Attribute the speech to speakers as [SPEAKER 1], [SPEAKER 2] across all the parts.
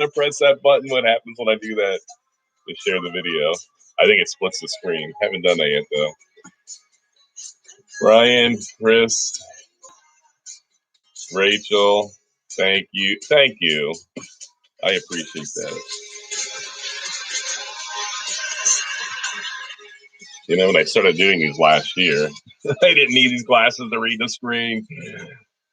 [SPEAKER 1] to press that button. What happens when I do that to share the video? I think it splits the screen. Haven't done that yet though. Ryan, Chris, Rachel, thank you. Thank you. I appreciate that. You know, when I started doing these last year, I didn't need these glasses to read the screen.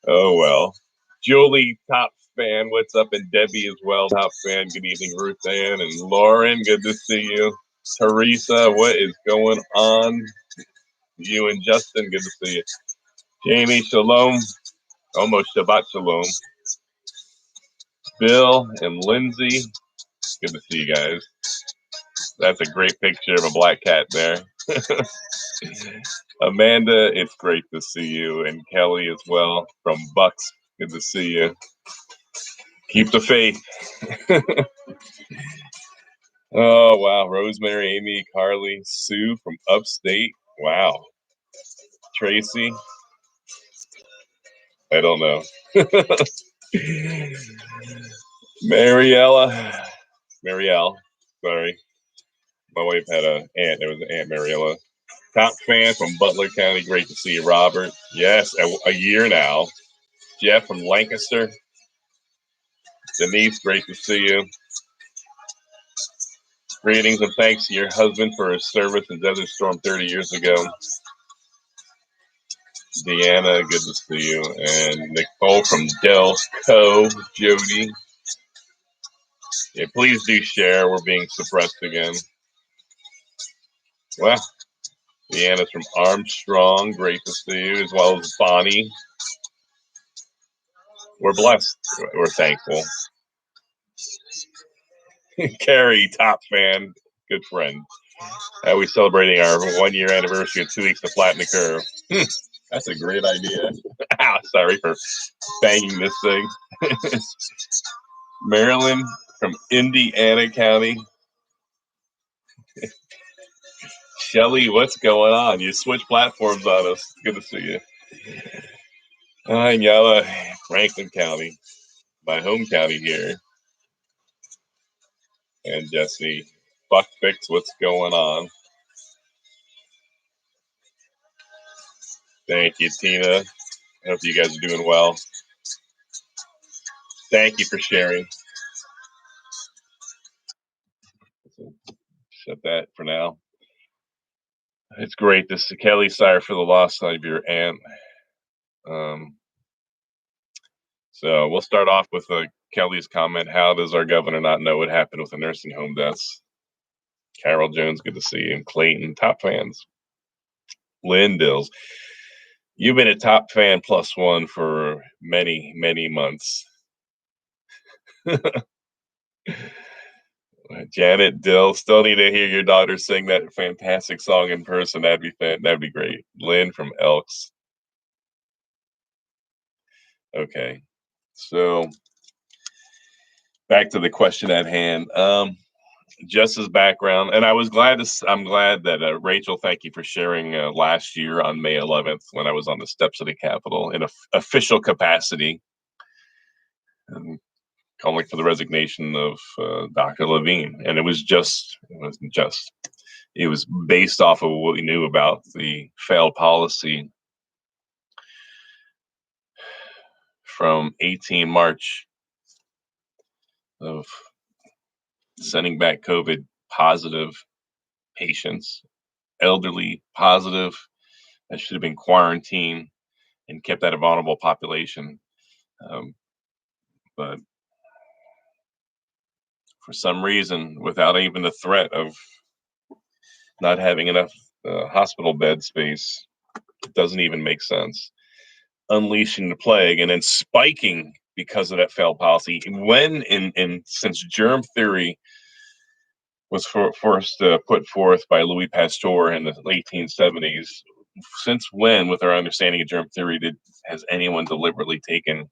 [SPEAKER 1] Oh, well. Julie, top fan. What's up? And Debbie as well, top fan. Good evening, Ruth Ann. And Lauren, good to see you. Teresa, what is going on? You and Justin, good to see you. Jamie, shalom. Almost Shabbat shalom. Bill and Lindsay, good to see you guys. That's a great picture of a black cat there. Amanda, it's great to see you. And Kelly as well from Bucks, good to see you. Keep the faith. Oh, wow. Rosemary, Amy, Carly, Sue from upstate. Wow. Tracy, I don't know. Mariella, sorry. My wife had an aunt. There was an Aunt Mariella. Top fan from Butler County. Great to see you, Robert. Yes, a year now. Jeff from Lancaster. Denise, great to see you. Greetings and thanks to your husband for his service in Desert Storm 30 years ago. Deanna, good to see you. And Nicole from Delco. Jody. Yeah, please do share. We're being suppressed again. Well, Deanna's from Armstrong. Great to see you, as well as Bonnie. We're blessed. We're thankful. Carrie, top fan, good friend. We're celebrating our 1 year anniversary in 2 weeks to flatten the curve. That's a great idea. Sorry for banging this thing. Marilyn from Indiana County. Shelly, what's going on? You switch platforms on us. Good to see you. Yella, Franklin County, my home county here. And Jesse, Buck Fix, what's going on? Thank you, Tina. I hope you guys are doing well. Thank you for sharing. Shut that for now. It's great. This is Kelly. Sorry for the loss of your aunt. So we'll start off with Kelly's comment. How does our governor not know what happened with the nursing home deaths? Carol Jones, good to see you. And Clayton, top fans. Lynn Dills, you've been a top fan +1 for many, many months. Janet Dill, still need to hear your daughter sing that fantastic song in person. That'd be great. Lynn from Elks. Okay, so back to the question at hand. Just as background, and I'm glad that Rachel, thank you for sharing last year on May 11th when I was on the steps of the Capitol in official capacity, calling for the resignation of Dr. Levine, and it was based off of what we knew about the failed policy from 18 March of sending back COVID positive patients, elderly positive, that should have been quarantined and kept at a vulnerable population. But for some reason, without even the threat of not having enough hospital bed space, it doesn't even make sense. Unleashing the plague and then spiking because of that failed policy. Since germ theory was first put forth by Louis Pasteur in the 1870s, since when, with our understanding of germ theory, has anyone deliberately taken,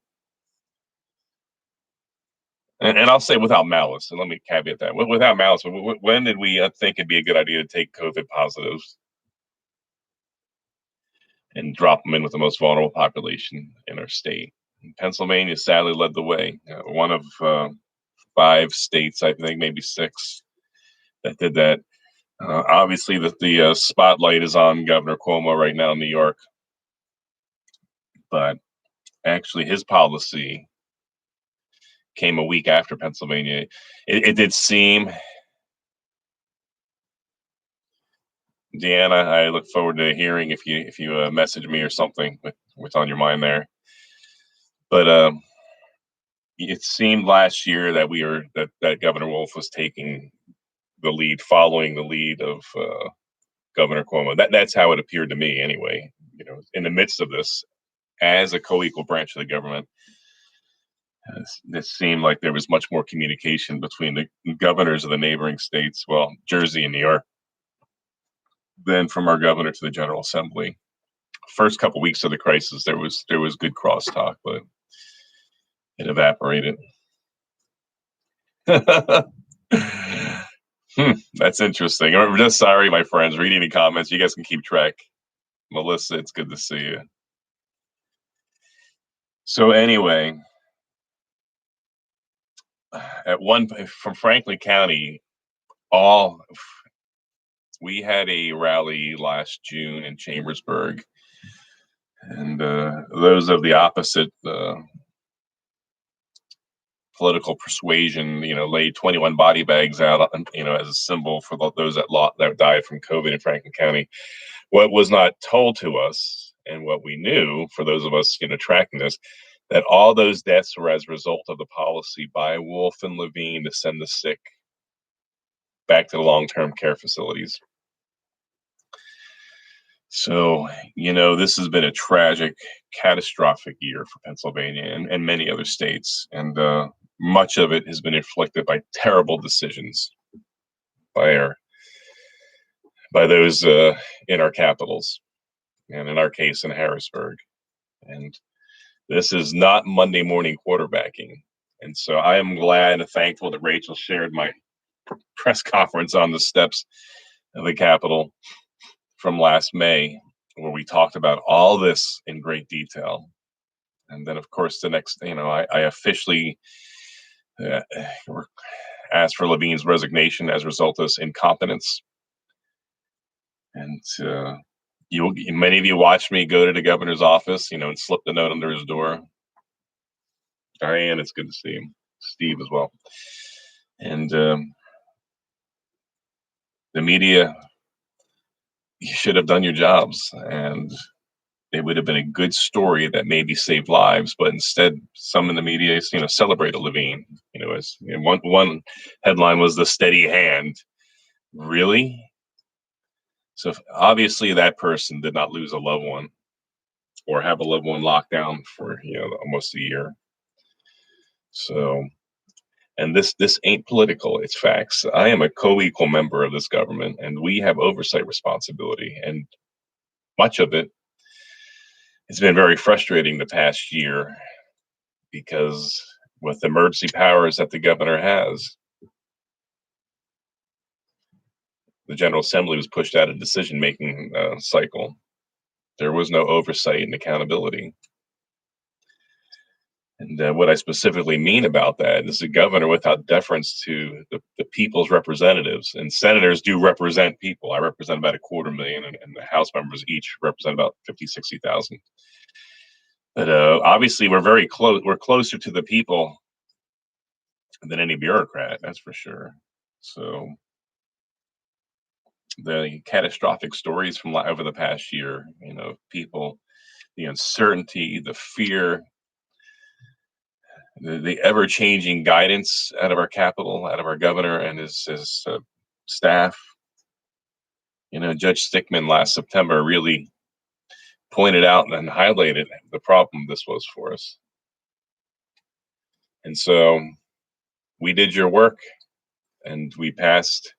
[SPEAKER 1] and I'll say without malice, and let me caveat that, without malice, when did we think it'd be a good idea to take COVID positives and drop them in with the most vulnerable population in our state? Pennsylvania sadly led the way. One of 5 states, I think, maybe 6 that did that. Obviously, the spotlight is on Governor Cuomo right now in New York, but actually, his policy came a week after Pennsylvania. It did seem, Deanna, I look forward to hearing if you message me or something with what's on your mind there. But it seemed last year that that Governor Wolf was taking the lead, following the lead of Governor Cuomo. That's how it appeared to me, anyway. In the midst of this, as a co-equal branch of the government, it seemed like there was much more communication between the governors of the neighboring states, well, Jersey and New York, than from our governor to the General Assembly. First couple weeks of the crisis, there was good crosstalk, but it evaporated. That's interesting. I'm just sorry, my friends. Read any comments. You guys can keep track. Melissa, it's good to see you. So anyway, from Franklin County, all we had a rally last June in Chambersburg, and those of the opposite political persuasion, laid 21 body bags out, as a symbol for those that died from COVID in Franklin County. What was not told to us, and what we knew, for those of us, tracking this, that all those deaths were as a result of the policy by Wolf and Levine to send the sick back to the long-term care facilities. So, this has been a tragic, catastrophic year for Pennsylvania and many other states. And much of it has been inflicted by terrible decisions by those in our capitals, and in our case, in Harrisburg. And this is not Monday morning quarterbacking. And so I am glad and thankful that Rachel shared my press conference on the steps of the Capitol from last May, where we talked about all this in great detail. And then, of course, the next, I officially asked for Levine's resignation as a result of this incompetence. And many of you watched me go to the governor's office, and slip the note under his door. Diane, it's good to see him. Steve as well. And the media, you should have done your jobs, and it would have been a good story that maybe saved lives. But instead, some in the media, celebrated Levine. As one headline was "The Steady Hand." Really? So obviously, that person did not lose a loved one or have a loved one locked down for almost a year. So, and this ain't political; it's facts. I am a co-equal member of this government, and we have oversight responsibility, and much of it has been very frustrating the past year, because with the emergency powers that the governor has, the General Assembly was pushed out of decision-making cycle. There was no oversight and accountability. And what I specifically mean about that is the governor, without deference to the people's representatives, and senators do represent people. I represent about 250,000, and the House members each represent about 50, 60,000. But obviously, we're very close. We're closer to the people than any bureaucrat, that's for sure. So the catastrophic stories from over the past year, people, the uncertainty, the fear, the ever-changing guidance out of our capital, out of our governor and his staff. Judge Stickman last September really pointed out and highlighted the problem this was for us. And so we did your work, and we passed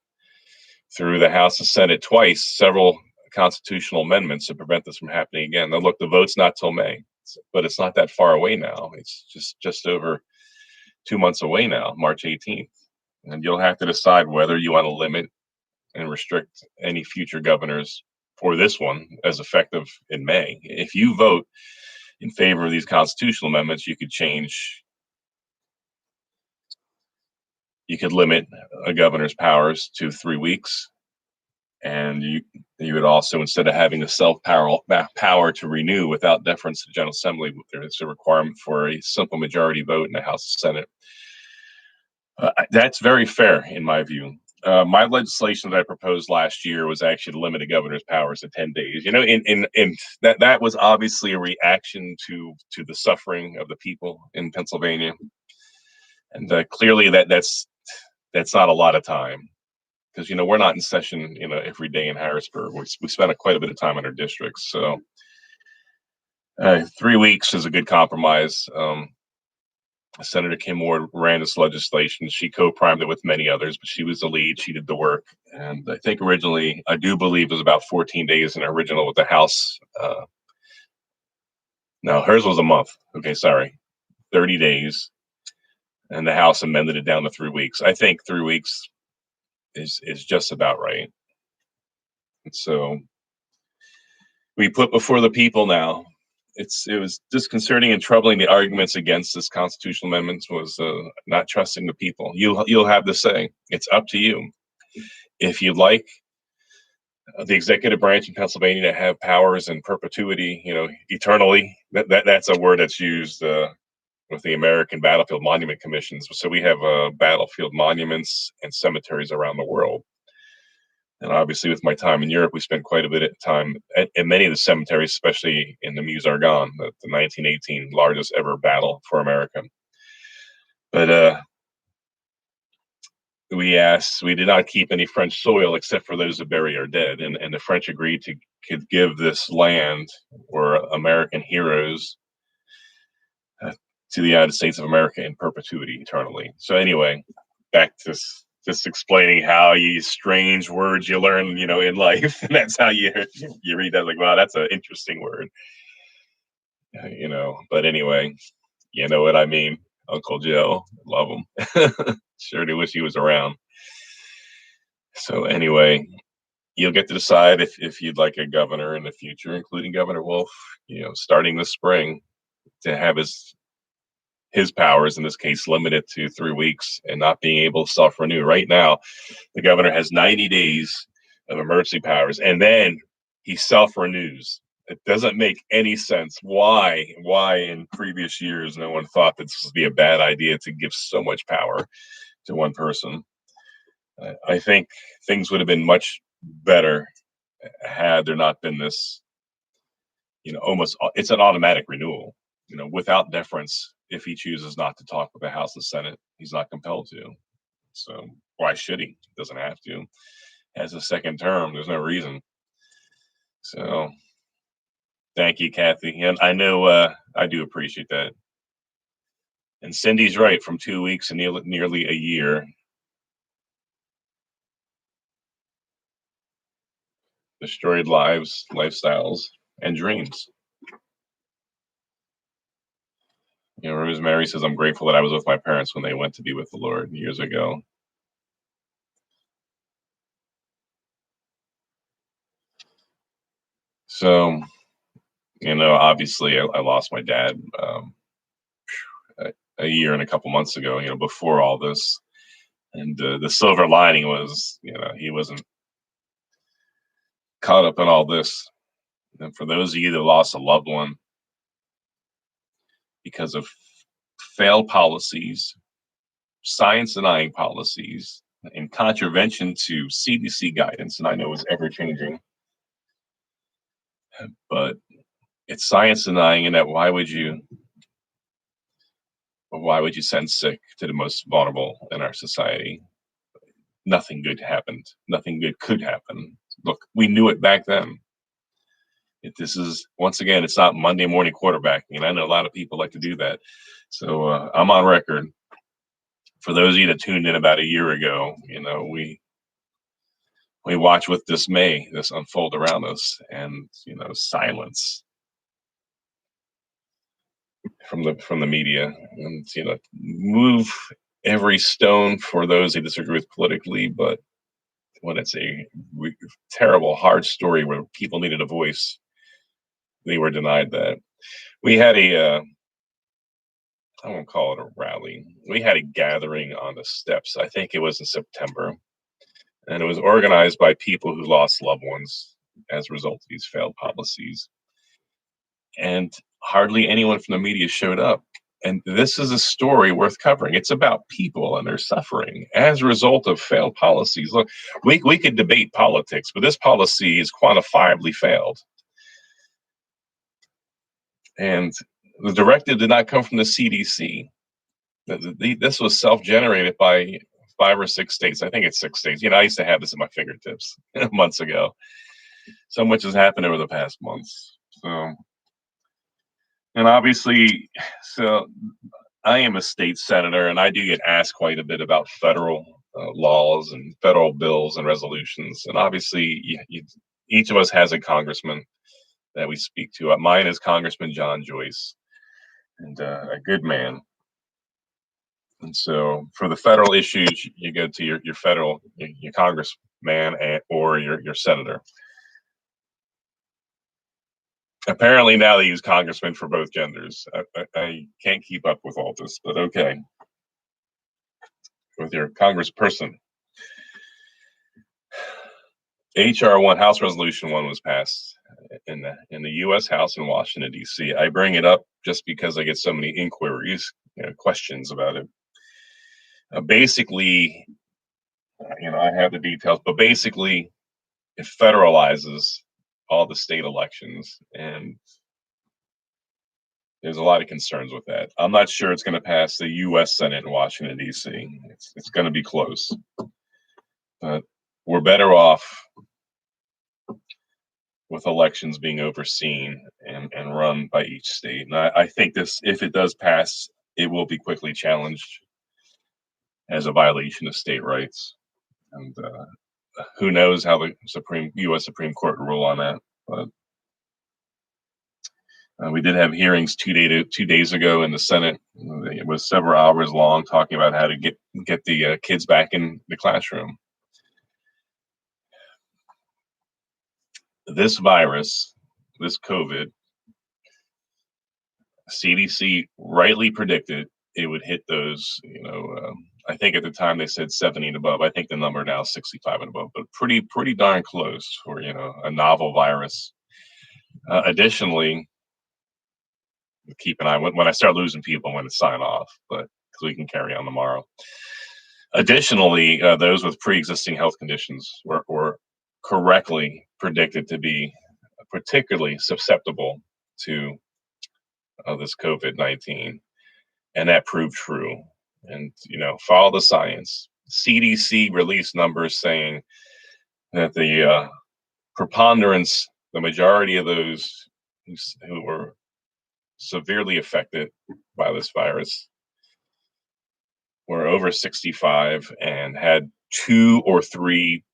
[SPEAKER 1] through the House and Senate twice several constitutional amendments to prevent this from happening again. Now, look, the vote's not till May, but it's not that far away now. It's just over 2 months away now, March 18th. And you'll have to decide whether you want to limit and restrict any future governors for this one as effective in May. If you vote in favor of these constitutional amendments, you could change you could limit a governor's powers to 3 weeks, and you would also, instead of having a power to renew without deference to the General Assembly, there's a requirement for a simple majority vote in the House and Senate. That's very fair in my view. My legislation that I proposed last year was actually to limit a governor's powers to 10 days. In that was obviously a reaction to the suffering of the people in Pennsylvania, and clearly that's not a lot of time, because we're not in session every day in Harrisburg. We spent quite a bit of time in our districts, so 3 weeks is a good compromise. Senator Kim Ward ran this legislation. She co-primed it with many others, but she was the lead. She did the work. And I think originally, I do believe it was about 14 days in the original with the House. No, hers was a month. Okay, sorry. 30 days. And the House amended it down to 3 weeks. I think 3 weeks is just about right. And so we put before the people now. It was disconcerting and troubling. The arguments against this constitutional amendment was not trusting the people. You'll have to say. It's up to you. If you'd like the executive branch in Pennsylvania to have powers in perpetuity, eternally, that's a word that's used with the American Battlefield Monument Commissions. So we have battlefield monuments and cemeteries around the world. And obviously, with my time in Europe, we spent quite a bit of time at many of the cemeteries, especially in the Meuse-Argonne, the 1918 largest ever battle for America. But we did not keep any French soil except for those that bury our dead. And the French agreed to give this land or American heroes to the United States of America in perpetuity, eternally. So anyway, back to just explaining how you strange words you learn, in life. And that's how you read that, like, wow, that's an interesting word. But anyway, you know what I mean. Uncle Joe, love him. Sure do wish he was around. So anyway, you'll get to decide if you'd like a governor in the future, including Governor Wolf, starting this spring, to have his powers, in this case, limited to 3 weeks and not being able to self-renew. Right now, the governor has 90 days of emergency powers, and then he self-renews. It doesn't make any sense why in previous years no one thought that this would be a bad idea to give so much power to one person. I think things would have been much better had there not been this, almost, it's an automatic renewal, without deference. If he chooses not to talk with the House and Senate, he's not compelled to. So why should he? Doesn't have to. Has a second term. There's no reason. So thank you, Kathy. And I know I do appreciate that. And Cindy's right. From 2 weeks to nearly a year, destroyed lives, lifestyles, and dreams. Rosemary says, I'm grateful that I was with my parents when they went to be with the Lord years ago. So, obviously I lost my dad a year and a couple months ago, before all this. And the silver lining was, he wasn't caught up in all this. And for those of you that lost a loved one because of failed policies, science denying policies, in contravention to CDC guidance, and I know it's ever changing, but it's science denying, in that why would you send sick to the most vulnerable in our society? Nothing good happened. Nothing good could happen. Look, we knew it back then. This is, once again, it's not Monday morning quarterbacking, and I know a lot of people like to do that. So I'm on record. For those of you that tuned in about a year ago, we watch with dismay this unfold around us, and silence from the media, and move every stone for those they disagree with politically. But when it's a terrible, hard story where people needed a voice, they were denied that. We had I won't call it a rally. We had a gathering on the steps. I think it was in September, and it was organized by people who lost loved ones as a result of these failed policies. And hardly anyone from the media showed up. And this is a story worth covering. It's about people and their suffering as a result of failed policies. Look, we could debate politics, but this policy is quantifiably failed. And the directive did not come from the CDC. This was self-generated by 5 or 6 states. I think it's 6 states. I used to have this at my fingertips months ago. So much has happened over the past months. So, and obviously, so I am a state senator, and I do get asked quite a bit about federal laws and federal bills and resolutions. And obviously, each of us has a congressman that we speak to. Mine is Congressman John Joyce, and a good man. And so, for the federal issues, you go to your federal your congressman or your senator. Apparently, now they use congressman for both genders. I can't keep up with all this, but okay. With your congressperson. HR 1, House Resolution 1 was passed in the U.S. House in Washington, D.C. I bring it up just because I get so many inquiries, questions about it. Basically, I have the details, but basically, it federalizes all the state elections, and there's a lot of concerns with that. I'm not sure it's going to pass the U.S. Senate in Washington, D.C. It's going to be close, but we're better off with elections being overseen and run by each state. And I think this, if it does pass, it will be quickly challenged as a violation of state rights. And who knows how the U.S. Supreme Court will rule on that. But we did have hearings 2 days ago in the Senate. It was several hours long, talking about how to get the kids back in the classroom. This virus, this COVID, CDC rightly predicted it would hit those. I think at the time they said 70 and above. I think the number now is 65 and above, but pretty darn close for a novel virus. Additionally, keep an eye when I start losing people. I'm going to sign off, but because we can carry on tomorrow. Additionally, those with pre-existing health conditions were correctly predicted to be particularly susceptible to this COVID-19, and that proved true. And follow the science. CDC released numbers saying that the preponderance, the majority of those who were severely affected by this virus were over 65 and had 2 or 3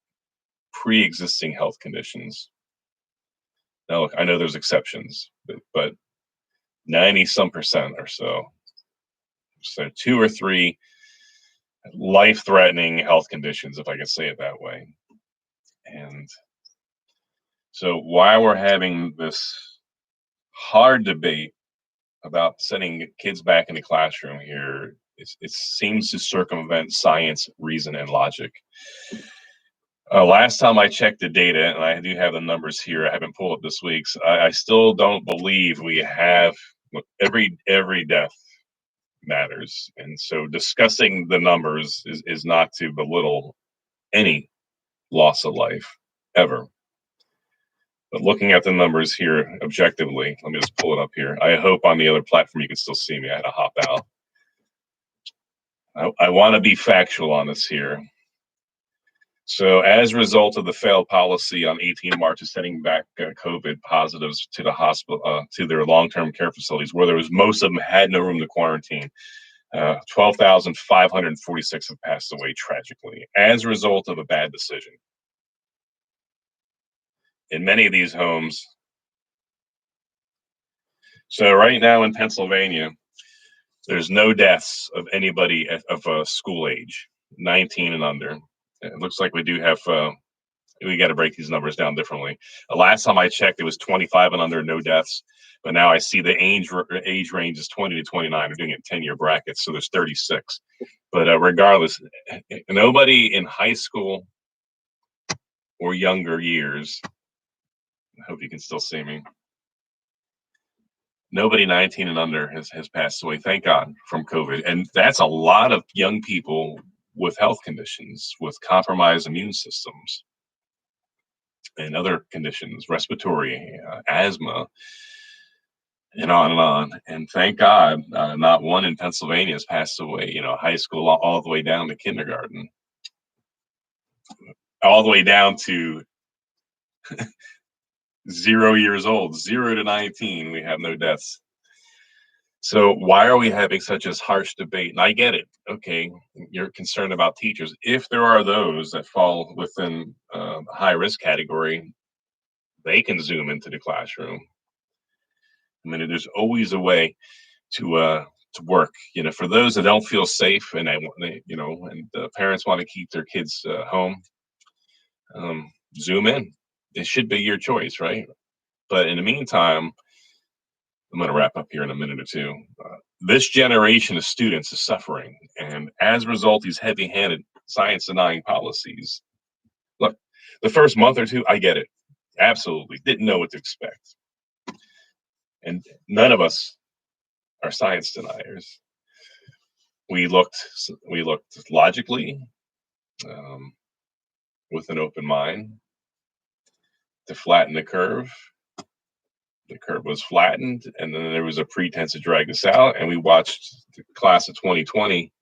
[SPEAKER 1] pre-existing health conditions. Now, look, I know there's exceptions, but 90-some% or so. So 2 or 3 life-threatening health conditions, if I could say it that way. And so while we're having this hard debate about sending kids back in the classroom here, it seems to circumvent science, reason, and logic. Last time I checked the data, and I do have the numbers here, I haven't pulled up this week's. I still don't believe we have every death matters, and so discussing the numbers is not to belittle any loss of life ever. But looking at the numbers here objectively, let me just pull it up here. I hope on the other platform you can still see me. I had to hop out. I want to be factual on this here. So, as a result of the failed policy on 18 March of sending back COVID positives to the hospital, to their long-term care facilities, where most of them had no room to quarantine, 12,546 have passed away tragically as a result of a bad decision. In many of these homes. So right now in Pennsylvania, there's no deaths of anybody of school age, 19 and under. It looks like we do have, we got to break these numbers down differently. Last time I checked, it was 25 and under, no deaths. But now I see the age range is 20 to 29. They're doing it in 10-year brackets, so there's 36. But regardless, nobody in high school or younger years, I hope you can still see me. Nobody 19 and under has passed away, thank God, from COVID. And that's a lot of young people with health conditions, with compromised immune systems and other conditions, respiratory, asthma, and on and on. And thank God, not one in Pennsylvania has passed away, high school all the way down to kindergarten, all the way down to 0 years old, 0 to 19, we have no deaths. So why are we having such a harsh debate? And I get it. Okay, you're concerned about teachers. If there are those that fall within high risk category, they can Zoom into the classroom. I mean, there's always a way to work. For those that don't feel safe and and the parents want to keep their kids home, Zoom in. It should be your choice, right? But in the meantime, I'm going to wrap up here in a minute or two. This generation of students is suffering, and as a result, these heavy-handed science-denying policies. Look, the first month or two, I get it. Absolutely, didn't know what to expect, and none of us are science deniers. We looked logically, um, with an open mind, to flatten the curve. The curve was flattened, and then there was a pretense to drag us out, and we watched the class of 2020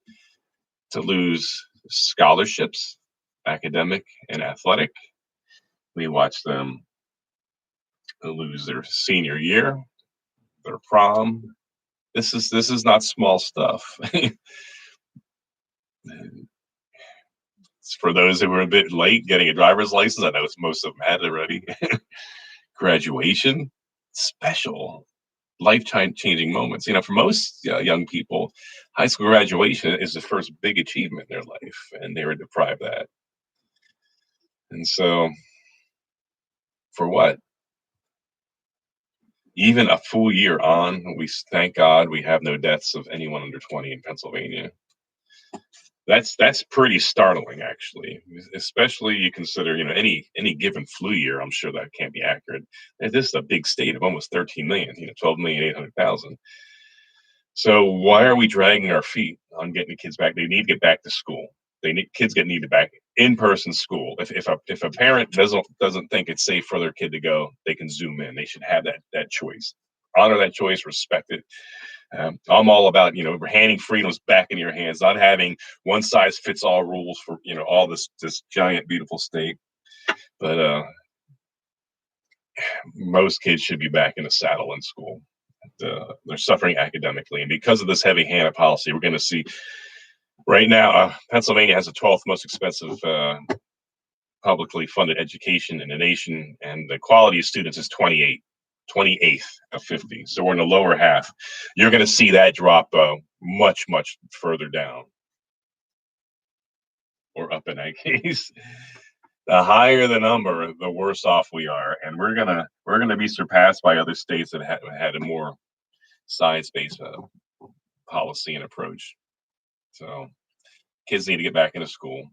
[SPEAKER 1] to lose scholarships, academic and athletic. We watched them lose their senior year, their prom. This is not small stuff. For those who were a bit late getting a driver's license, I know most of them had already. Graduation, special, life-changing moments. For most young people, high school graduation is the first big achievement in their life, and they were deprived of that. And so, for what? Even a full year on, we thank God we have no deaths of anyone under 20 in Pennsylvania. That's pretty startling, actually. Especially you consider, any given flu year. I'm sure that can't be accurate. And this is a big state of almost 13 million, 12,800,000. So why are we dragging our feet on getting the kids back? They need to get back to school. Kids need to back in-person school. If a parent doesn't think it's safe for their kid to go, they can Zoom in. They should have that choice. Honor that choice, respect it. I'm all about handing freedoms back in your hands, not having one size fits all rules for all this giant beautiful state. But most kids should be back in the saddle in school. They're suffering academically, and because of this heavy-handed policy, we're going to see. Right now, Pennsylvania has the 12th most expensive publicly funded education in the nation, and the quality of students is 28th of 50. So we're in the lower half. You're going to see that drop much, much further down, or up in that case. The higher the number, the worse off we are, and we're gonna be surpassed by other states that had a more science-based policy and approach. So kids need to get back into school.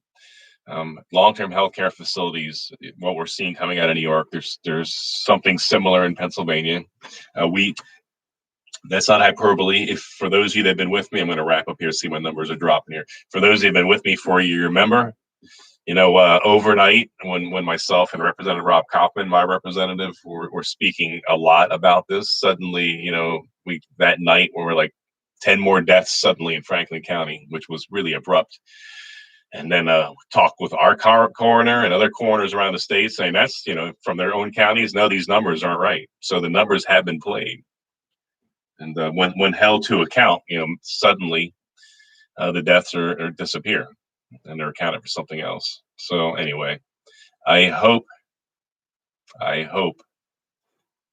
[SPEAKER 1] Long-term healthcare facilities, what we're seeing coming out of New York, there's something similar in Pennsylvania. That's not hyperbole. If for those of you that have been with me, I'm going to wrap up here, see my numbers are dropping here. For those who have been with me for a year, remember, overnight when myself and Representative Rob Kaufman, my representative, were speaking a lot about this, suddenly, that night when we're like 10 more deaths suddenly in Franklin County, which was really abrupt. And then talk with our coroner and other coroners around the state saying that's, from their own counties, no, these numbers aren't right. So the numbers have been played. And when held to account, suddenly the deaths are disappear and they're accounted for something else. So anyway, I hope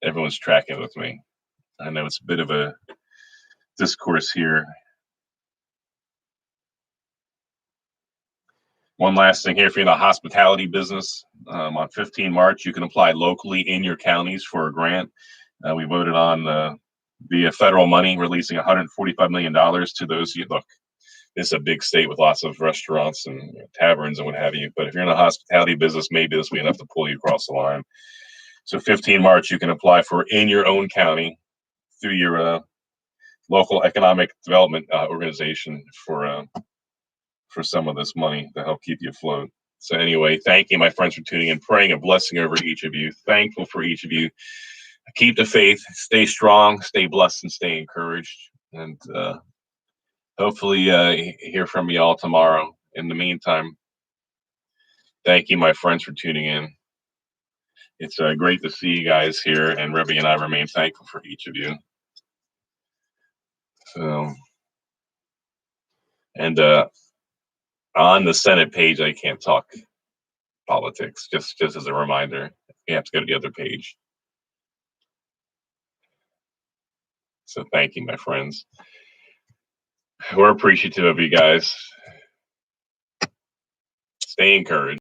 [SPEAKER 1] everyone's tracking with me. I know it's a bit of a discourse here. One last thing here, if you're in the hospitality business, on 15 March, you can apply locally in your counties for a grant. We voted on via federal money releasing $145 million to those. Look, this is a big state with lots of restaurants and taverns and what have you. But if you're in the hospitality business, maybe this will be enough to pull you across the line. So 15 March, you can apply for in your own county through your local economic development organization for some of this money to help keep you afloat. So anyway, thank you, my friends, for tuning in, praying a blessing over each of you. Thankful for each of you. Keep the faith, stay strong, stay blessed, and stay encouraged. And hopefully hear from you all tomorrow. In the meantime, thank you, my friends, for tuning in. It's great to see you guys here, and Rebbe and I remain thankful for each of you. So, and on the Senate page, I can't talk politics. Just as a reminder, you have to go to the other page. So thank you, my friends. We're appreciative of you guys. Stay encouraged.